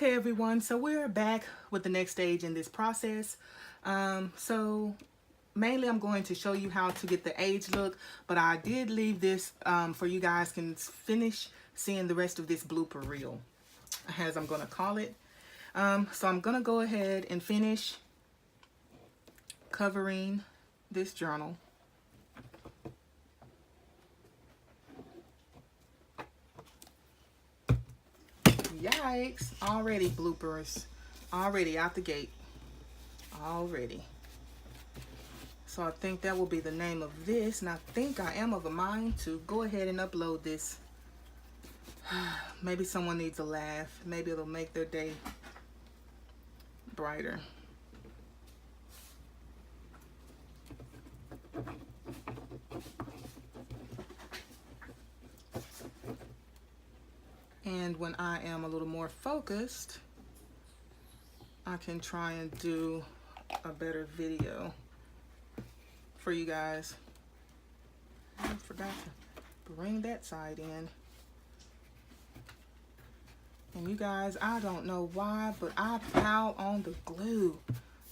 Okay, everyone, so we're back with the next stage in this process. So mainly I'm going to show you how to get the age look, but I did leave this for you guys can finish seeing the rest of this blooper reel, as I'm going to call it. So I'm going to go ahead and finish covering this journal. Yikes, already bloopers, already out the gate, already. So I think that will be the name of this, and I think I am of a mind to go ahead and upload this. Maybe someone needs a laugh, maybe it'll make their day brighter. And when I am a little more focused, I can try and do a better video for you guys. I forgot to bring that side in. And you guys, I don't know why, but I piled on the glue.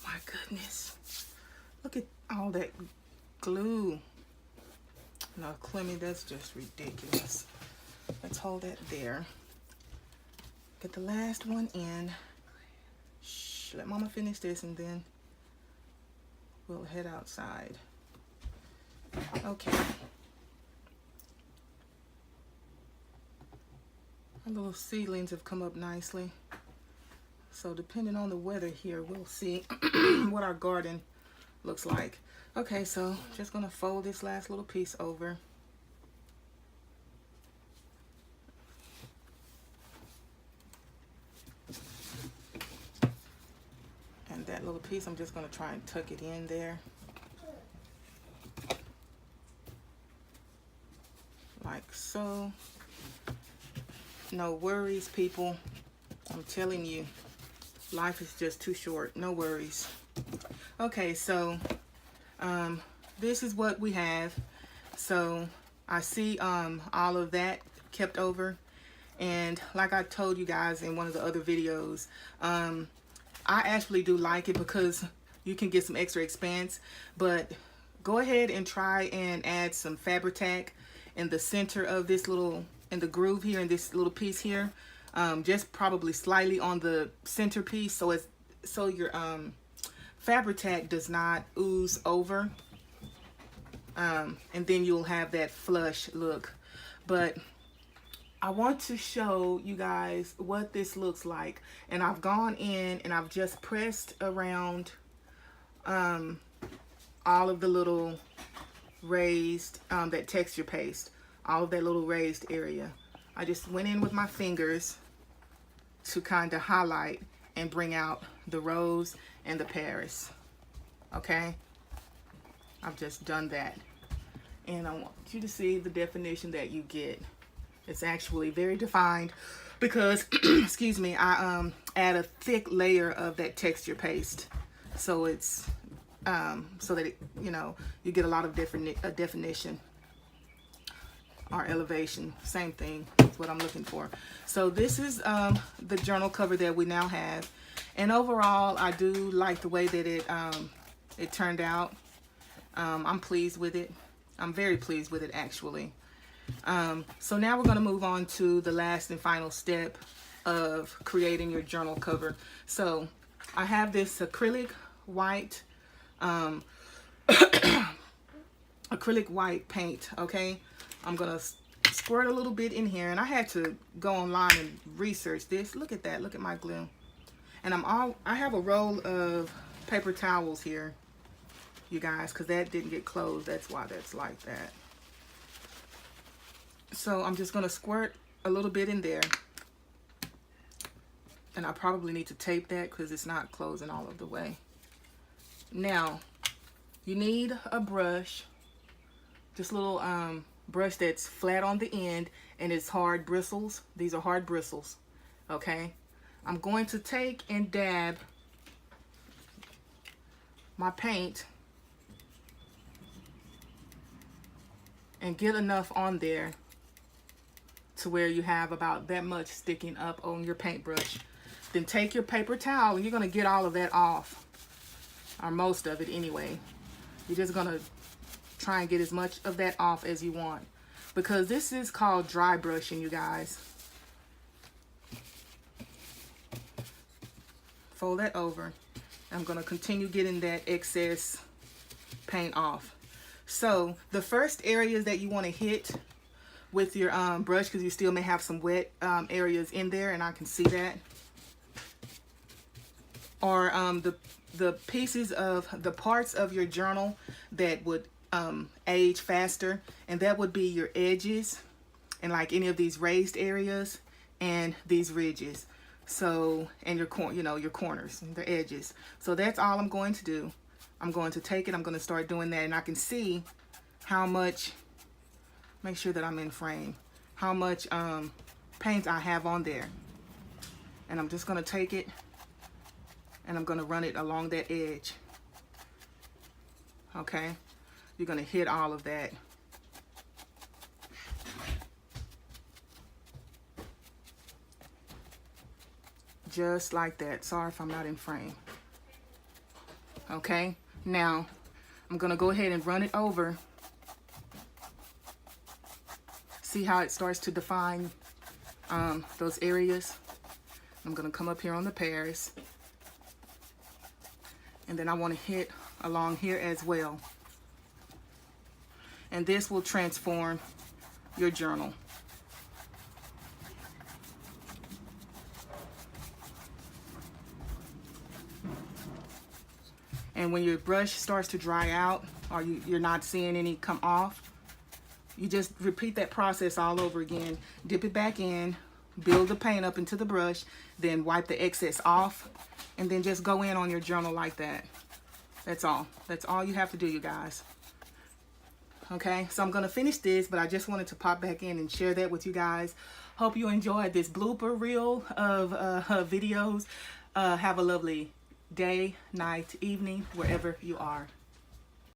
My goodness. Look at all that glue. No, Clemmy, that's just ridiculous. Let's hold that there. Get the last one in. Shh, let Mama finish this and then we'll head outside. Okay. Our little seedlings have come up nicely. So depending on the weather here, we'll see what our garden looks like. Okay, so just gonna fold this last little piece over. And that little piece, I'm just gonna try and tuck it in there. Like so. No worries, people. I'm telling you, life is just too short. No worries. Okay, so this is what we have. So I see all of that kept over, and like I told you guys in one of the other videos, I actually do like it because you can get some extra expanse. But go ahead and try and add some Fabri-Tac in the center of this little, in the groove here, in this little piece here, just probably slightly on the center piece, so it's so your Fabri-Tac does not ooze over, and then you'll have that flush look. But I want to show you guys what this looks like, and I've gone in and I've just pressed around all of the little raised, that texture paste, all of that little raised area. I just went in with my fingers to kind of highlight and bring out the rose and the Paris. Okay, I've just done that, and I want you to see the definition that you get. It's actually very defined because excuse me, I add a thick layer of that texture paste, so it's so that it, you know, you get a lot of different definition or elevation. Same thing is what I'm looking for. So this is the journal cover that we now have, and overall I do like the way that it turned out. I'm pleased with it. I'm very pleased with it, actually. So now we're going to move on to the last and final step of creating your journal cover. So I have this acrylic white acrylic white paint. Okay, I'm gonna squirt a little bit in here, and I had to go online and research this. Look at that, look at my glue. And I have a roll of paper towels here, you guys, because that didn't get closed. That's why that's like that. So I'm just gonna squirt a little bit in there, and I probably need to tape that because it's not closing all of the way. Now you need a brush, just a little brush that's flat on the end and it's hard bristles. These are hard bristles. Okay, I'm going to take and dab my paint and get enough on there to where you have about that much sticking up on your paintbrush. Then take your paper towel and you're going to get all of that off, or most of it anyway. You're just going to try and get as much of that off as you want, because this is called dry brushing, you guys. Fold that over. I'm going to continue getting that excess paint off. So the first areas that you want to hit with your brush, because you still may have some wet areas in there, and I can see that, or the pieces of the parts of your journal that would age faster, and that would be your edges and like any of these raised areas and these ridges. So, and your your corners and the edges. So that's all I'm going to do. I'm going to take it, I'm going to start doing that, and I can see how much, make sure that I'm in frame, how much paint I have on there. And I'm just going to take it and I'm going to run it along that edge. Okay? You're going to hit all of that. Just like that. Sorry if I'm not in frame. Okay? Now, I'm going to go ahead and run it over. See how it starts to define those areas? I'm going to come up here on the pears. And then I want to hit along here as well. And this will transform your journal. And when your brush starts to dry out, or you're not seeing any come off, you just repeat that process all over again. Dip it back in, build the paint up into the brush, then wipe the excess off, and then just go in on your journal like that. That's all. That's all you have to do, you guys. Okay, so I'm going to finish this, but I just wanted to pop back in and share that with you guys. Hope you enjoyed this blooper reel of videos. Have a lovely day, night, evening, wherever you are.